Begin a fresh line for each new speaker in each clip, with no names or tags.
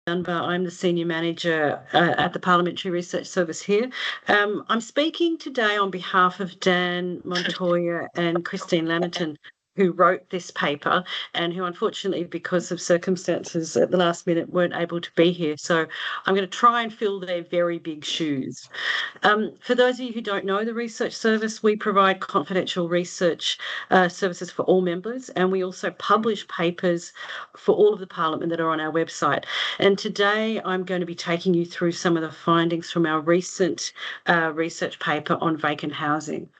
Dunbar. I'm the Senior Manager at the Parliamentary Research Service here. I'm speaking today on behalf of Dan Montoya and Christine Lamington, who wrote this paper and who unfortunately, because of circumstances at the last minute, weren't able to be here. So I'm going to try and fill their very big shoes. For those of you who don't know the Research Service, we provide confidential research services for all members, and we also publish papers for all of the Parliament that are on our website. And today I'm going to be taking you through some of the findings from our recent research paper on vacant housing.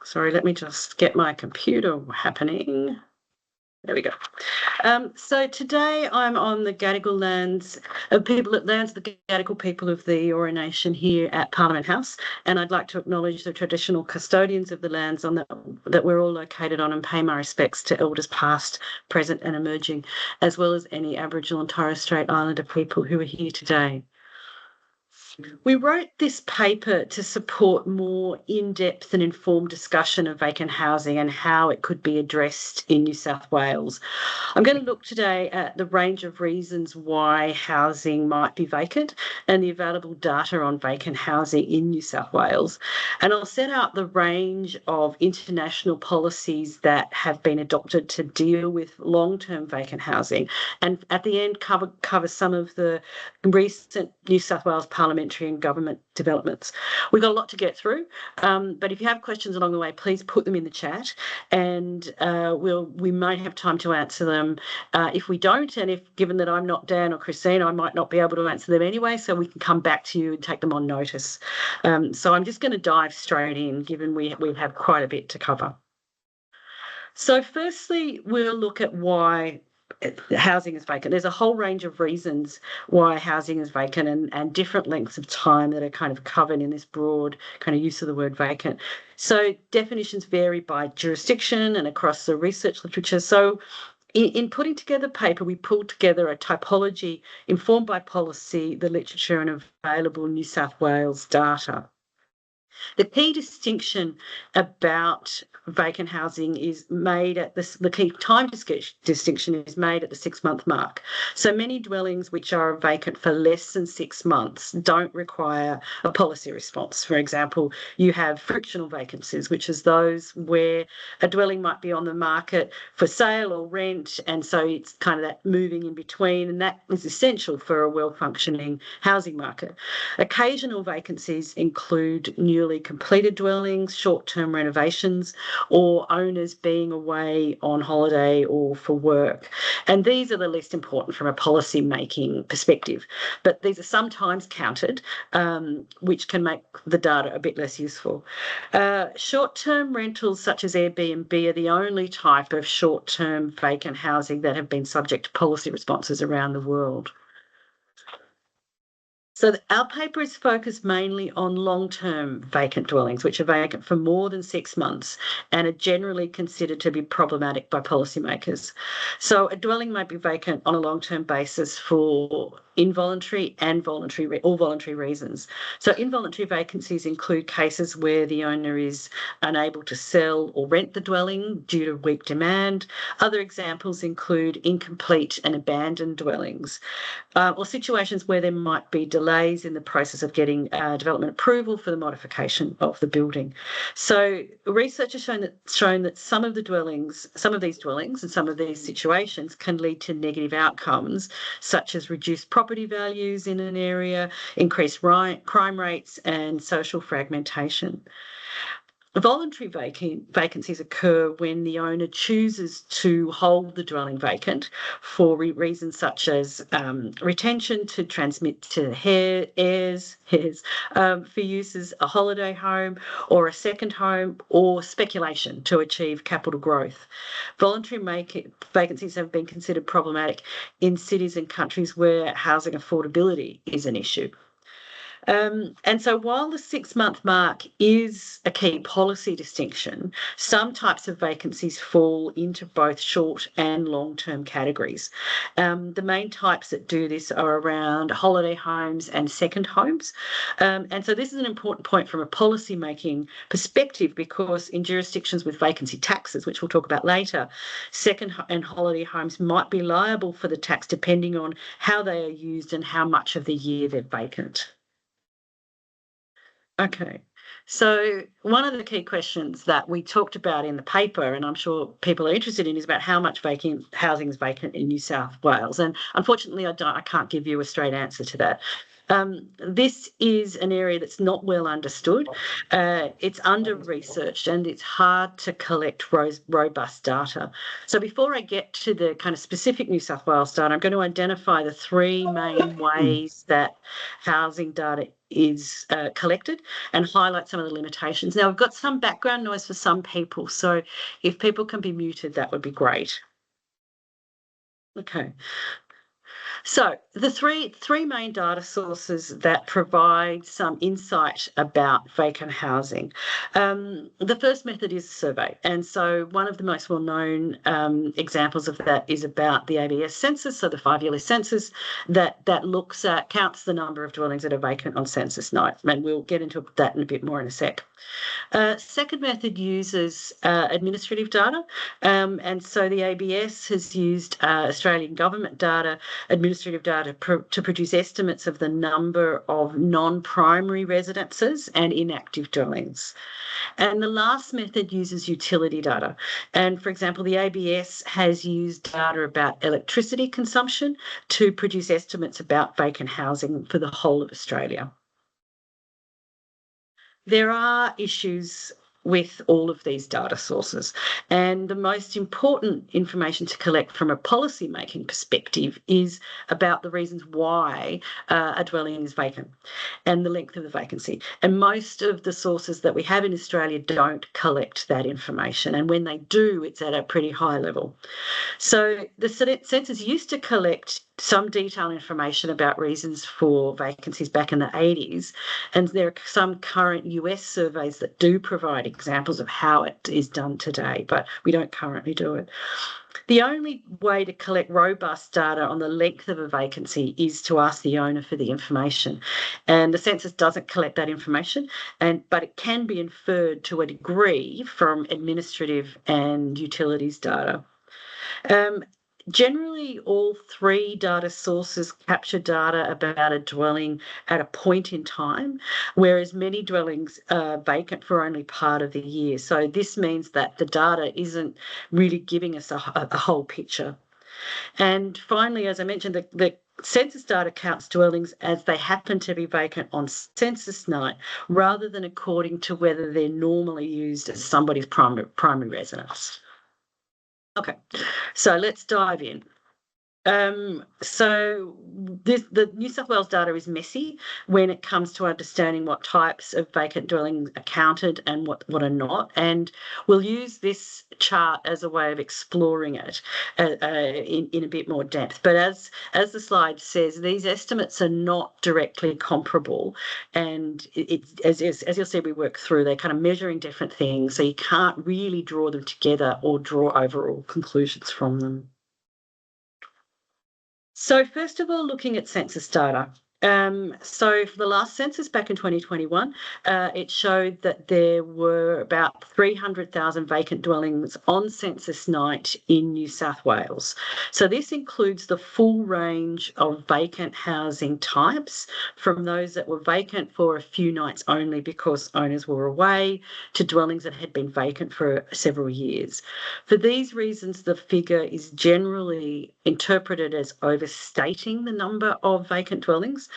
Sorry, let me just get my computer happening. There we go. So today I'm on the Gadigal lands of the Gadigal people of the Eora Nation here at Parliament House, and I'd like to acknowledge the traditional custodians of the lands on that we're all located on, and pay my respects to elders past, present and emerging, as well as any Aboriginal and Torres Strait Islander people who are here today. We wrote this paper to support more in-depth and informed discussion of vacant housing and how it could be addressed in New South Wales. I'm going to look today at the range of reasons why housing might be vacant and the available data on vacant housing in New South Wales. And I'll set out the range of international policies that have been adopted to deal with long-term vacant housing. And at the end, cover some of the recent New South Wales parliamentary and government developments. We've got a lot to get through, but if you have questions along the way, please put them in the chat, and we might have time to answer them. If we don't, and if given that I'm not Dan or Christine, I might not be able to answer them anyway, so we can come back to you and take them on notice. So I'm just going to dive straight in, given we have quite a bit to cover. So firstly, we'll look at why housing is vacant. There's a whole range of reasons why housing is vacant, and different lengths of time that are kind of covered in this broad kind of use of the word vacant. So definitions vary by jurisdiction and across the research literature. So in putting together paper, we pulled together a typology informed by policy, the literature and available New South Wales data. The key distinction about vacant housing is made at the key time distinction is made at the 6-month mark. So many dwellings which are vacant for less than 6 months don't require a policy response. For example, you have frictional vacancies, which is those where a dwelling might be on the market for sale or rent, and so it's kind of that moving in between, and that is essential for a well-functioning housing market. Occasional vacancies include newly completed dwellings, short-term renovations, or owners being away on holiday or for work. And these are the least important from a policy-making perspective, but these are sometimes counted, which can make the data a bit less useful. Short-term rentals such as Airbnb are the only type of short-term vacant housing that have been subject to policy responses around the world. So our paper is focused mainly on long-term vacant dwellings, which are vacant for more than 6 months and are generally considered to be problematic by policymakers. So a dwelling might be vacant on a long-term basis for involuntary and voluntary, all voluntary reasons. So involuntary vacancies include cases where the owner is unable to sell or rent the dwelling due to weak demand. Other examples include incomplete and abandoned dwellings, or situations where there might be delays in the process of getting development approval for the modification of the building. So research has shown that some of these dwellings and some of these situations can lead to negative outcomes, such as reduced property values in an area, increased crime rates, and social fragmentation. Voluntary vacancies occur when the owner chooses to hold the dwelling vacant for reasons such as retention to transmit to heirs, for use as a holiday home or a second home, or speculation to achieve capital growth. Voluntary vacancies have been considered problematic in cities and countries where housing affordability is an issue. And so while the 6-month mark is a key policy distinction, some types of vacancies fall into both short and long-term categories. The main types that do this are around holiday homes and second homes. And so this is an important point from a policy-making perspective, because in jurisdictions with vacancy taxes, which we'll talk about later, second and holiday homes might be liable for the tax depending on how they are used and how much of the year they're vacant. Okay. So one of the key questions that we talked about in the paper, and I'm sure people are interested in, is about how much vacant housing is vacant in New South Wales. And unfortunately, I can't give you a straight answer to that. This is an area that's not well understood. It's under-researched and it's hard to collect robust data. So before I get to the kind of specific New South Wales data, I'm going to identify the 3 main ways that housing data is collected and highlight some of the limitations. Now, we've got some background noise for some people, so if people can be muted, that would be great. Okay. So the three main data sources that provide some insight about vacant housing. The first method is a survey. And so one of the most well-known examples of that is about the ABS census, so the 5-yearly census that counts the number of dwellings that are vacant on census night. And we'll get into that in a bit more in a sec. Second method uses administrative data. And so the ABS has used Australian government data, administrative data, to produce estimates of the number of non-primary residences and inactive dwellings. And the last method uses utility data. And for example, the ABS has used data about electricity consumption to produce estimates about vacant housing for the whole of Australia. There are issues with all of these data sources, and the most important information to collect from a policy-making perspective is about the reasons why a dwelling is vacant and the length of the vacancy. And most of the sources that we have in Australia don't collect that information, and when they do, it's at a pretty high level. So the census used to collect some detailed information about reasons for vacancies back in the 80s, and there are some current US surveys that do provide examples of how it is done today, but we don't currently do it. The only way to collect robust data on the length of a vacancy is to ask the owner for the information. And the census doesn't collect that information, but it can be inferred to a degree from administrative and utilities data. Generally, all 3 data sources capture data about a dwelling at a point in time, whereas many dwellings are vacant for only part of the year. So this means that the data isn't really giving us a whole picture. And finally, as I mentioned, the census data counts dwellings as they happen to be vacant on census night, rather than according to whether they're normally used as somebody's primary residence. Okay, so let's dive in. So the New South Wales data is messy when it comes to understanding what types of vacant dwellings are counted and what are not. And we'll use this chart as a way of exploring it in a bit more depth. But as the slide says, these estimates are not directly comparable. And as you'll see, we work through, they're kind of measuring different things. So you can't really draw them together or draw overall conclusions from them. So first of all, looking at census data. So for the last census back in 2021, it showed that there were about 300,000 vacant dwellings on census night in New South Wales. So this includes the full range of vacant housing types, from those that were vacant for a few nights only because owners were away, to dwellings that had been vacant for several years. For these reasons, the figure is generally interpreted as overstating the number of vacant dwellings.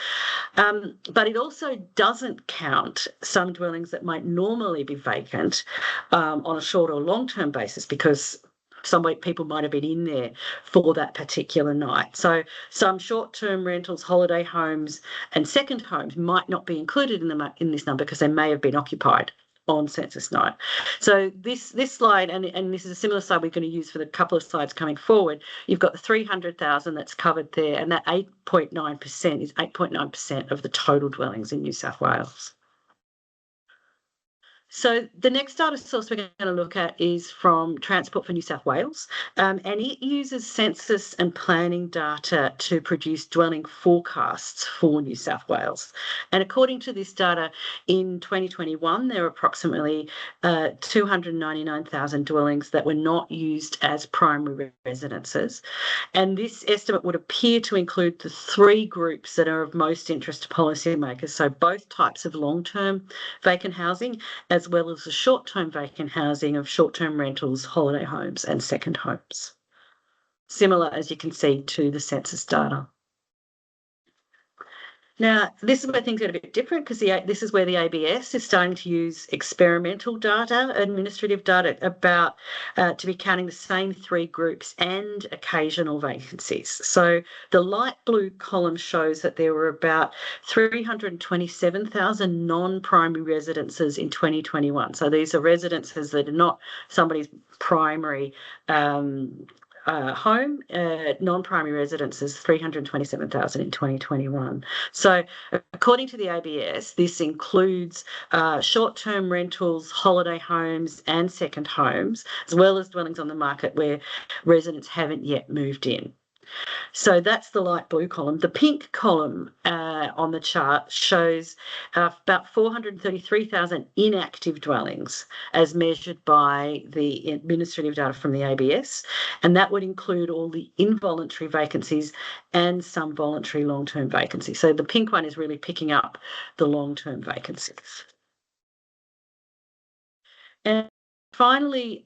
But it also doesn't count some dwellings that might normally be vacant on a short or long-term basis, because some people might have been in there for that particular night. So some short-term rentals, holiday homes and second homes might not be included in this number because they may have been occupied on census night. So this slide, and this is a similar slide we're going to use for the couple of slides coming forward. You've got the 300,000 that's covered there, and that 8.9% is 8.9% of the total dwellings in New South Wales. So the next data source we're going to look at is from Transport for New South Wales, and it uses census and planning data to produce dwelling forecasts for New South Wales. And according to this data, in 2021, there were approximately 299,000 dwellings that were not used as primary residences. And this estimate would appear to include the three groups that are of most interest to policymakers, so both types of long-term vacant housing, as well as the short-term vacant housing of short-term rentals, holiday homes and second homes. Similar, as you can see, to the census data. Now, this is where things get a bit different because this is where the ABS is starting to use experimental data, administrative data, about to be counting the same three groups and occasional vacancies. So the light blue column shows that there were about 327,000 non-primary residences in 2021. So these are residences that are not somebody's primary home. Non-primary residences, 327,000 in 2021. So according to the ABS, this includes short-term rentals, holiday homes and second homes, as well as dwellings on the market where residents haven't yet moved in. So that's the light blue column. The pink column on the chart shows about 433,000 inactive dwellings as measured by the administrative data from the ABS, and that would include all the involuntary vacancies and some voluntary long-term vacancies. So the pink one is really picking up the long-term vacancies. And finally,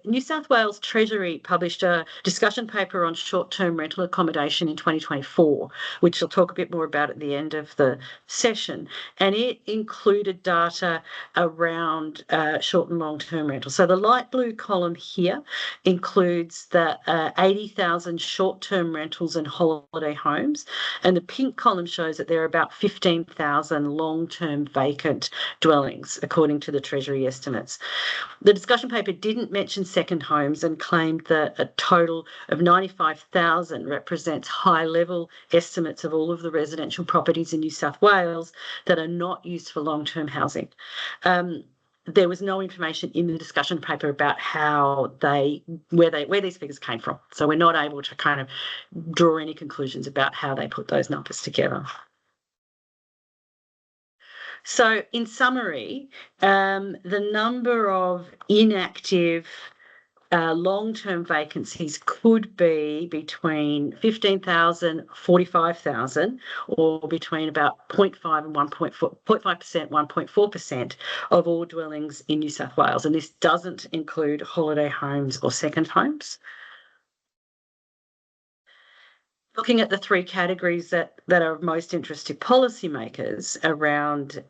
New South Wales Treasury published a discussion paper on short-term rental accommodation in 2024, which I'll talk a bit more about at the end of the session. And it included data around short and long-term rentals. So the light blue column here includes the 80,000 short-term rentals and holiday homes. And the pink column shows that there are about 15,000 long-term vacant dwellings, according to the Treasury estimates. The discussion paper didn't mention second homes and claimed that a total of 95,000 represents high-level estimates of all of the residential properties in New South Wales that are not used for long-term housing. There was no information in the discussion paper about how where these figures came from. So we're not able to kind of draw any conclusions about how they put those numbers together. So in summary, the number of inactive long-term vacancies could be between 15,000, 45,000, or between about 0.5 and 0.5%, 1.4% of all dwellings in New South Wales. And this doesn't include holiday homes or second homes. Looking at the three categories that are of most interest to policymakers around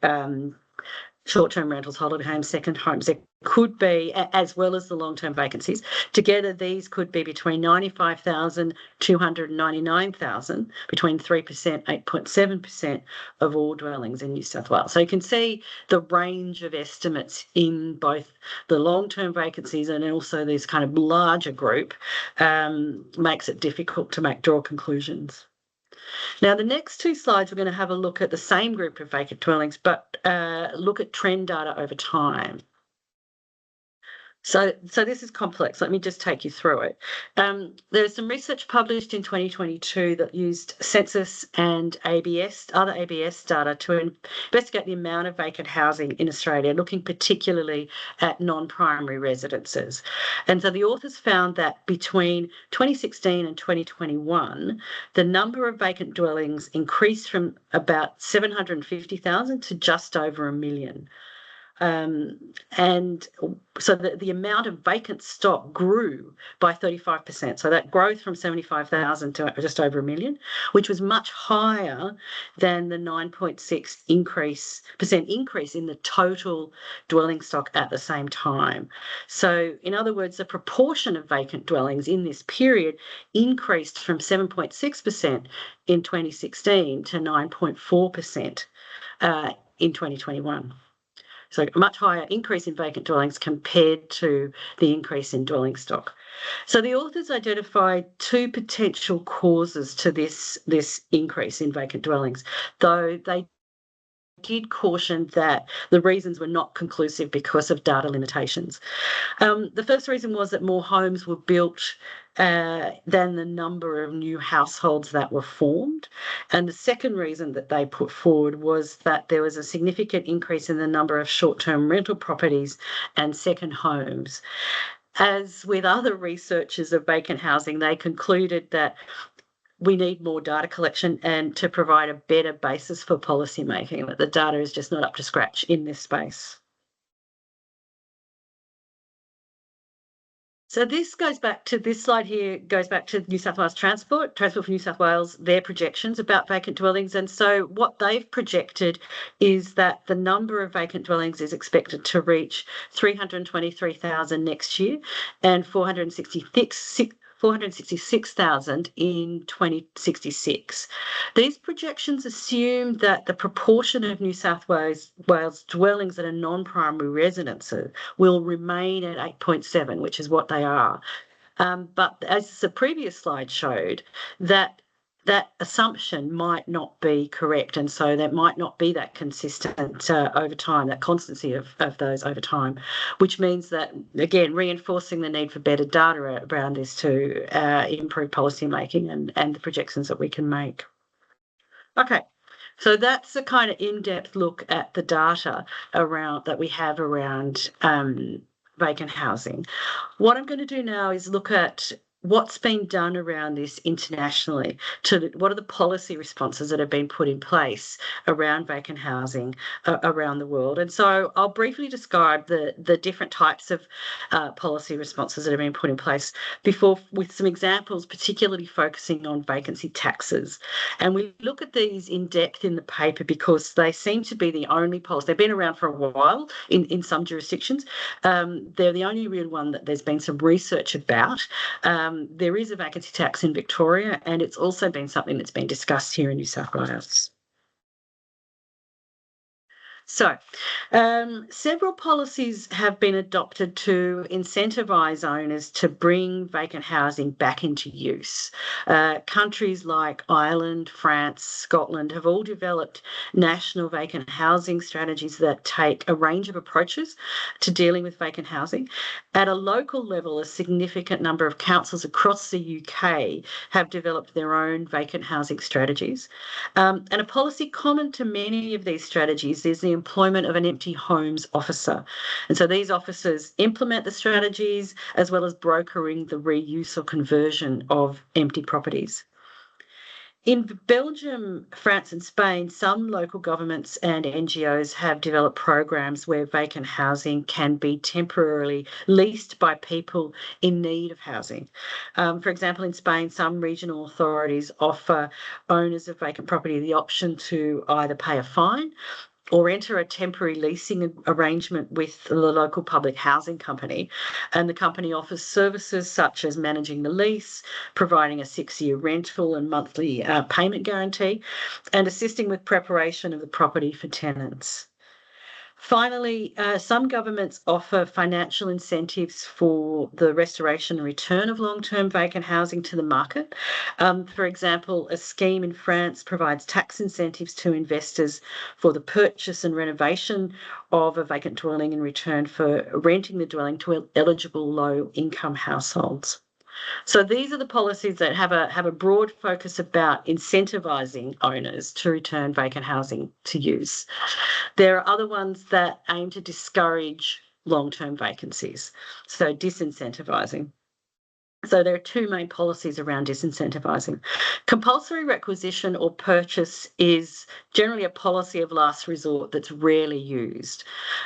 short-term rentals, holiday homes, second homes, there could be, as well as the long-term vacancies, together these could be between 95,000, 299,000, between 3%, 8.7% of all dwellings in New South Wales. So you can see the range of estimates in both the long-term vacancies and also this kind of larger group makes it difficult to draw conclusions. Now, the next two slides, we're going to have a look at the same group of vacant dwellings, but look at trend data over time. So this is complex. Let me just take you through it. There's some research published in 2022 that used census and other ABS data to investigate the amount of vacant housing in Australia, looking particularly at non-primary residences. And so the authors found that between 2016 and 2021, the number of vacant dwellings increased from about 750,000 to just over 1 million. And so the amount of vacant stock grew by 35%. So that growth from 75,000 to just over 1 million, which was much higher than the 9.6% increase in the total dwelling stock at the same time. So in other words, the proportion of vacant dwellings in this period increased from 7.6% in 2016 to 9.4% in 2021. So a much higher increase in vacant dwellings compared to the increase in dwelling stock. So the authors identified two potential causes to this increase in vacant dwellings, though they did caution that the reasons were not conclusive because of data limitations. The first reason was that more homes were built than the number of new households that were formed. And the second reason that they put forward was that there was a significant increase in the number of short-term rental properties and second homes. As with other researchers of vacant housing, they concluded that we need more data collection and to provide a better basis for policy making, that the data is just not up to scratch in this space. So this slide here goes back to New South Wales Transport for New South Wales, their projections about vacant dwellings. And so what they've projected is that the number of vacant dwellings is expected to reach 323,000 next year and 466,000 in 2066. These projections assume that the proportion of New South Wales dwellings that are non-primary residences will remain at 8.7, which is what they are. But as the previous slide showed, that assumption might not be correct, and so that might not be that consistent over time, that constancy of those over time, which means that, again, reinforcing the need for better data around this to improve policy making and the projections that we can make. Okay, so that's a kind of in-depth look at the data that we have around vacant housing. What I'm going to do now is look at what's been done around this internationally, what are the policy responses that have been put in place around vacant housing around the world. And so I'll briefly describe the different types of policy responses that have been put in place with some examples, particularly focusing on vacancy taxes. And we look at these in depth in the paper because they seem to be the only policy. They've been around for a while in some jurisdictions. They're the only real one that there's been some research about. There is a vacancy tax in Victoria, and it's also been something that's been discussed here in New South Wales. So, several policies have been adopted to incentivise owners to bring vacant housing back into use. Countries like Ireland, France, Scotland have all developed national vacant housing strategies that take a range of approaches to dealing with vacant housing. At a local level, a significant number of councils across the UK have developed their own vacant housing strategies. And a policy common to many of these strategies is the employment of an empty homes officer. And so these officers implement the strategies as well as brokering the reuse or conversion of empty properties. In Belgium, France and Spain, some local governments and NGOs have developed programs where vacant housing can be temporarily leased by people in need of housing. For example, in Spain, some regional authorities offer owners of vacant property the option to either pay a fine or enter a temporary leasing arrangement with the local public housing company. And the company offers services such as managing the lease, providing a 6-year rental and monthly payment guarantee, and assisting with preparation of the property for tenants. Finally, some governments offer financial incentives for the restoration and return of long-term vacant housing to the market. For example, a scheme in France provides tax incentives to investors for the purchase and renovation of a vacant dwelling in return for renting the dwelling to eligible low-income households. So these are the policies that have a broad focus about incentivising owners to return vacant housing to use. There are other ones that aim to discourage long-term vacancies, so disincentivising. So there are two main policies around disincentivising. Compulsory requisition or purchase is generally a policy of last resort that's rarely used.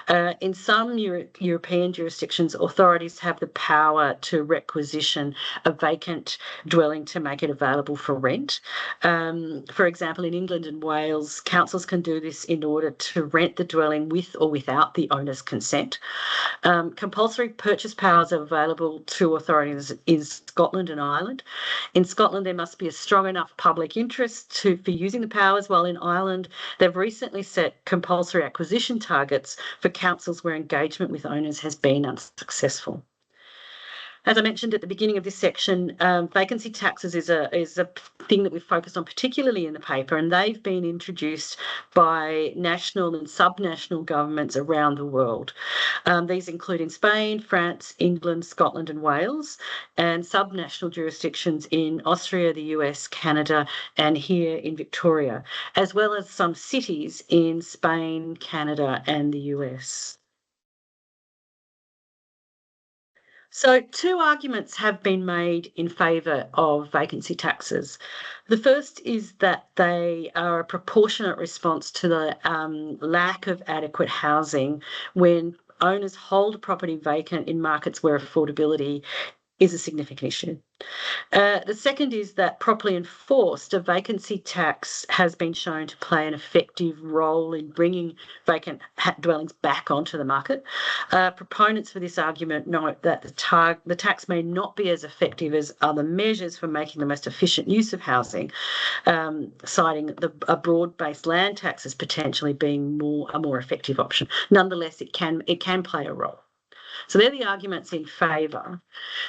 In some European jurisdictions, authorities have the power to requisition a vacant dwelling to make it available for rent. For example, in England and Wales, councils can do this in order to rent the dwelling with or without the owner's consent. Compulsory purchase powers are available to authorities in in Scotland and Ireland. In Scotland, there must be a strong enough public interest for using the powers, while in Ireland, they've recently set compulsory acquisition targets for councils where engagement with owners has been unsuccessful. As I mentioned at the beginning of this section, vacancy taxes is a thing that we've focused on particularly in the paper, and they've been introduced by national and subnational governments around the world. These include in Spain, France, England, Scotland and Wales, and subnational jurisdictions in Austria, the US, Canada, and here in Victoria, as well as some cities in Spain, Canada and the US. So 2 arguments have been made in favour of vacancy taxes. The first is that they are a proportionate response to the lack of adequate housing when owners hold property vacant in markets where affordability is a significant issue. The second is that properly enforced, a vacancy tax has been shown to play an effective role in bringing vacant dwellings back onto the market. Proponents for this argument note that the tax may not be as effective as other measures for making the most efficient use of housing, citing a broad-based land tax as potentially being a more effective option. Nonetheless, it can play a role. So they're the arguments in favour.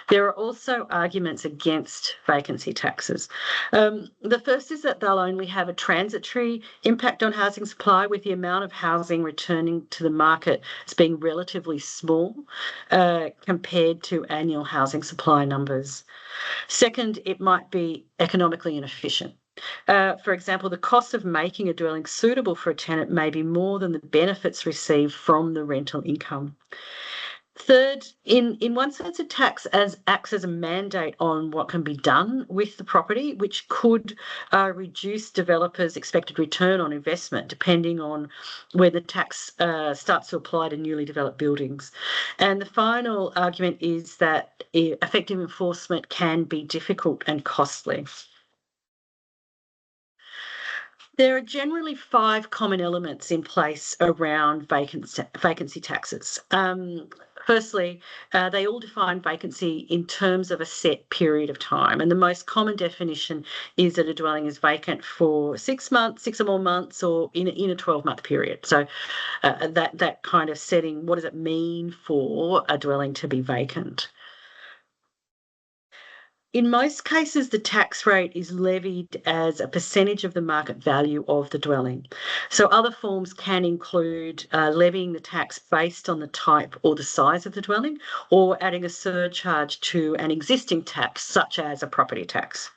There are also arguments against vacancy taxes. The first is that they'll only have a transitory impact on housing supply, with the amount of housing returning to the market as being relatively small compared to annual housing supply numbers. Second, it might be economically inefficient. For example, the cost of making a dwelling suitable for a tenant may be more than the benefits received from the rental income. Third, in one sense, a tax acts as a mandate on what can be done with the property, which could reduce developers' expected return on investment, depending on where the tax starts to apply to newly developed buildings. And the final argument is that effective enforcement can be difficult and costly. There are generally 5 common elements in place around vacancy taxes. Firstly, they all define vacancy in terms of a set period of time, and the most common definition is that a dwelling is vacant for 6 months, 6 or more months, or in a 12-month period. So that kind of setting, what does it mean for a dwelling to be vacant? In most cases, the tax rate is levied as a percentage of the market value of the dwelling. So other forms can include levying the tax based on the type or the size of the dwelling, or adding a surcharge to an existing tax, such as a property tax.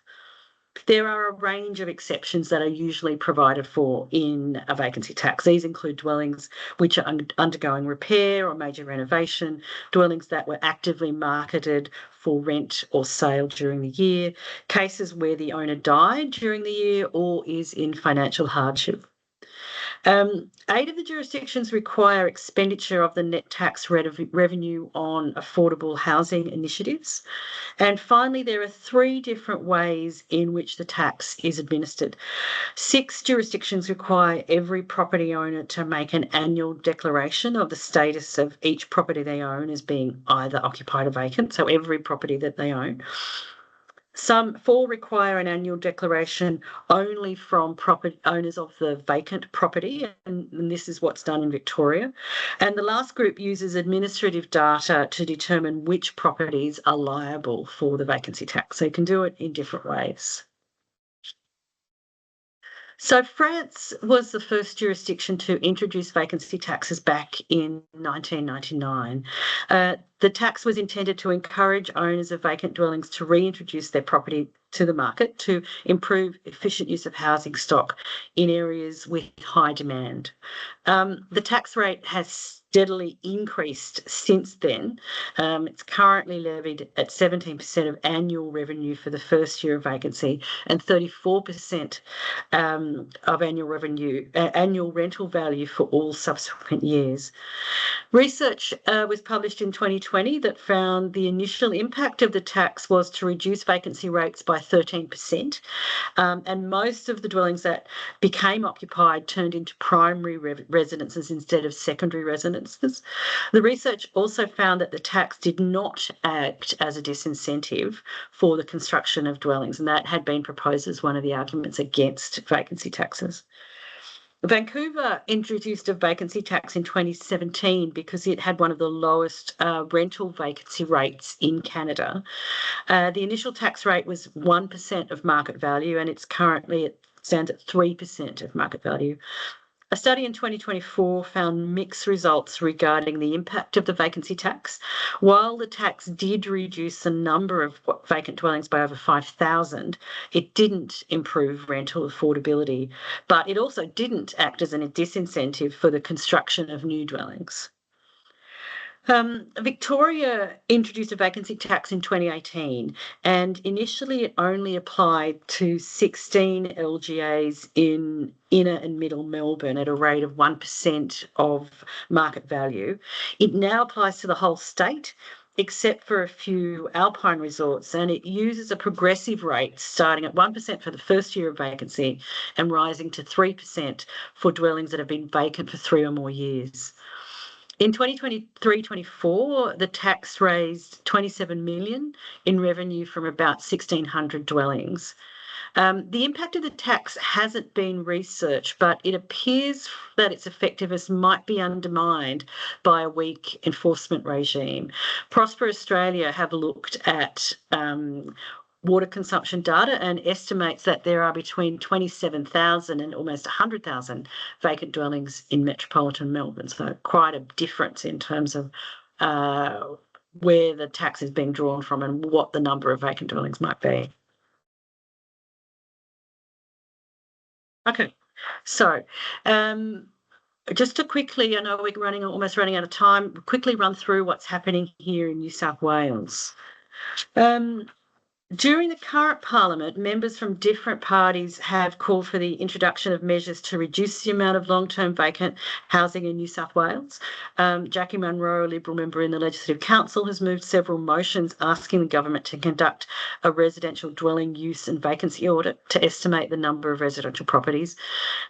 There are a range of exceptions that are usually provided for in a vacancy tax. These include dwellings which are undergoing repair or major renovation, dwellings that were actively marketed for rent or sale during the year, cases where the owner died during the year or is in financial hardship. 8 of the jurisdictions require expenditure of the net tax revenue on affordable housing initiatives. And finally, there are 3 different ways in which the tax is administered. 6 jurisdictions require every property owner to make an annual declaration of the status of each property they own as being either occupied or vacant, so every property that they own. 4 require an annual declaration only from property owners of the vacant property, and this is what's done in Victoria. And the last group uses administrative data to determine which properties are liable for the vacancy tax. So you can do it in different ways. So France was the first jurisdiction to introduce vacancy taxes back in 1999. The tax was intended to encourage owners of vacant dwellings to reintroduce their property to the market to improve efficient use of housing stock in areas with high demand. The tax rate has steadily increased since then. It's currently levied at 17% of annual revenue for the first year of vacancy and 34% of annual rental value for all subsequent years. Research was published in 2020 2020 that found the initial impact of the tax was to reduce vacancy rates by 13%, and most of the dwellings that became occupied turned into primary residences instead of secondary residences. The research also found that the tax did not act as a disincentive for the construction of dwellings, and that had been proposed as one of the arguments against vacancy taxes. Vancouver introduced a vacancy tax in 2017 because it had one of the lowest rental vacancy rates in Canada. The initial tax rate was 1% of market value, and it stands at 3% of market value. A study in 2024 found mixed results regarding the impact of the vacancy tax. While the tax did reduce the number of vacant dwellings by over 5,000, it didn't improve rental affordability, but it also didn't act as a disincentive for the construction of new dwellings. Victoria introduced a vacancy tax in 2018, and initially it only applied to 16 LGAs in inner and middle Melbourne at a rate of 1% of market value. It now applies to the whole state, except for a few alpine resorts, and it uses a progressive rate starting at 1% for the first year of vacancy and rising to 3% for dwellings that have been vacant for 3 or more years. In 2023-24, the tax raised $27 million in revenue from about 1,600 dwellings. The impact of the tax hasn't been researched, but it appears that its effectiveness might be undermined by a weak enforcement regime. Prosper Australia have looked at water consumption data and estimates that there are between 27,000 and almost 100,000 vacant dwellings in metropolitan Melbourne. So quite a difference in terms of where the tax is being drawn from and what the number of vacant dwellings might be. Okay, so just to quickly, I know we're almost running out of time, quickly run through what's happening here in New South Wales. During the current Parliament, members from different parties have called for the introduction of measures to reduce the amount of long-term vacant housing in New South Wales. Jackie Munro, a Liberal member in the Legislative Council, has moved several motions asking the government to conduct a residential dwelling use and vacancy audit to estimate the number of residential properties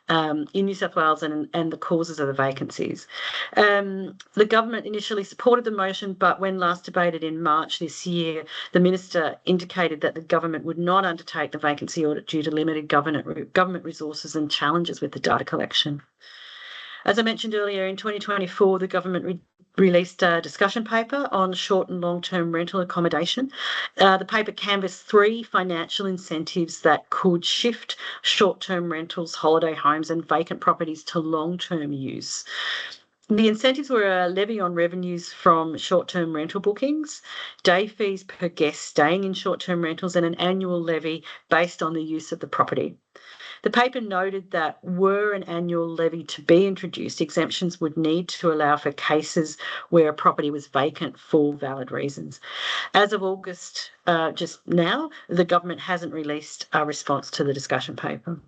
in New South Wales and the causes of the vacancies. The government initially supported the motion, but when last debated in March this year, the minister indicated that the government would not undertake the vacancy audit due to limited government resources and challenges with the data collection. As I mentioned earlier, in 2024, the government released a discussion paper on short and long-term rental accommodation. The paper canvassed 3 financial incentives that could shift short-term rentals, holiday homes and vacant properties to long-term use. The incentives were a levy on revenues from short-term rental bookings, day fees per guest staying in short-term rentals, and an annual levy based on the use of the property. The paper noted that were an annual levy to be introduced, exemptions would need to allow for cases where a property was vacant for valid reasons. As of August, just now, the government hasn't released a response to the discussion paper.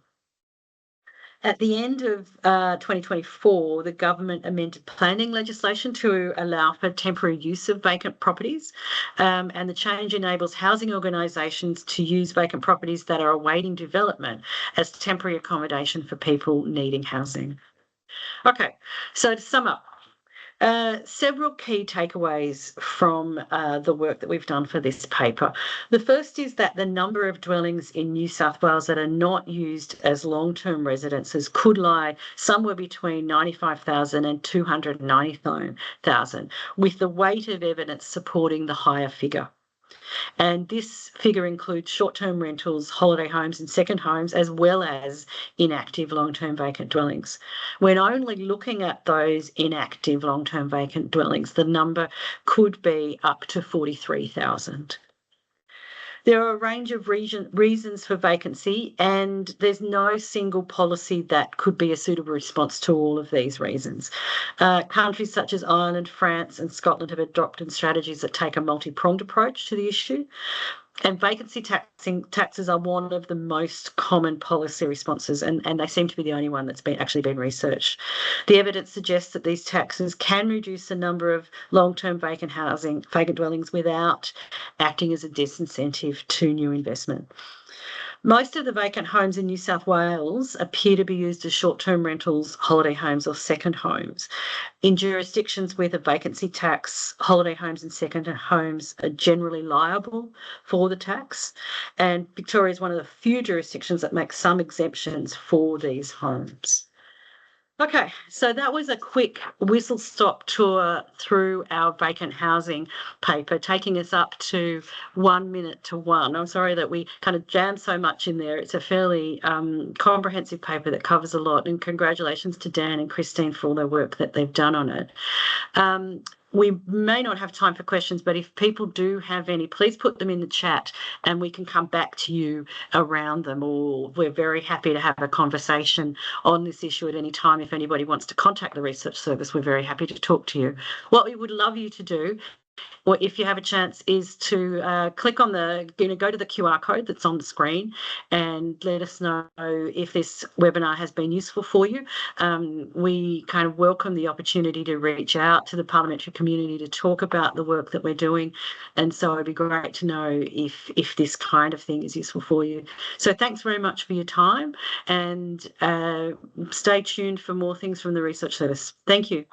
At the end of 2024, the government amended planning legislation to allow for temporary use of vacant properties, and the change enables housing organisations to use vacant properties that are awaiting development as temporary accommodation for people needing housing. Okay, so to sum up, several key takeaways from the work that we've done for this paper. The first is that the number of dwellings in New South Wales that are not used as long-term residences could lie somewhere between 95,000 and 290,000, with the weight of evidence supporting the higher figure. And this figure includes short-term rentals, holiday homes and second homes, as well as inactive long-term vacant dwellings. When only looking at those inactive long-term vacant dwellings, the number could be up to 43,000. There are a range of reasons for vacancy, and there's no single policy that could be a suitable response to all of these reasons. Countries such as Ireland, France and Scotland have adopted strategies that take a multi-pronged approach to the issue. And vacancy taxes are one of the most common policy responses, and they seem to be the only one that's actually been researched. The evidence suggests that these taxes can reduce the number of long-term vacant dwellings without acting as a disincentive to new investment. Most of the vacant homes in New South Wales appear to be used as short-term rentals, holiday homes, or second homes. In jurisdictions with a vacancy tax, holiday homes and second homes are generally liable for the tax, and Victoria is one of the few jurisdictions that make some exemptions for these homes. Okay, so that was a quick whistle-stop tour through our vacant housing paper, taking us up to 1 minute to 1. I'm sorry that we kind of jammed so much in there. It's a fairly comprehensive paper that covers a lot, and congratulations to Dan and Christine for all their work that they've done on it. We may not have time for questions, but if people do have any, please put them in the chat and we can come back to you around them, or we're very happy to have a conversation on this issue at any time. If anybody wants to contact the research service, we're very happy to talk to you. What we would love you to do, or if you have a chance, is to click on go to the QR code that's on the screen and let us know if this webinar has been useful for you. We kind of welcome the opportunity to reach out to the parliamentary community to talk about the work that we're doing, and so it'd be great to know if this kind of thing is useful for you. So thanks very much for your time, and stay tuned for more things from the Research Service. Thank you.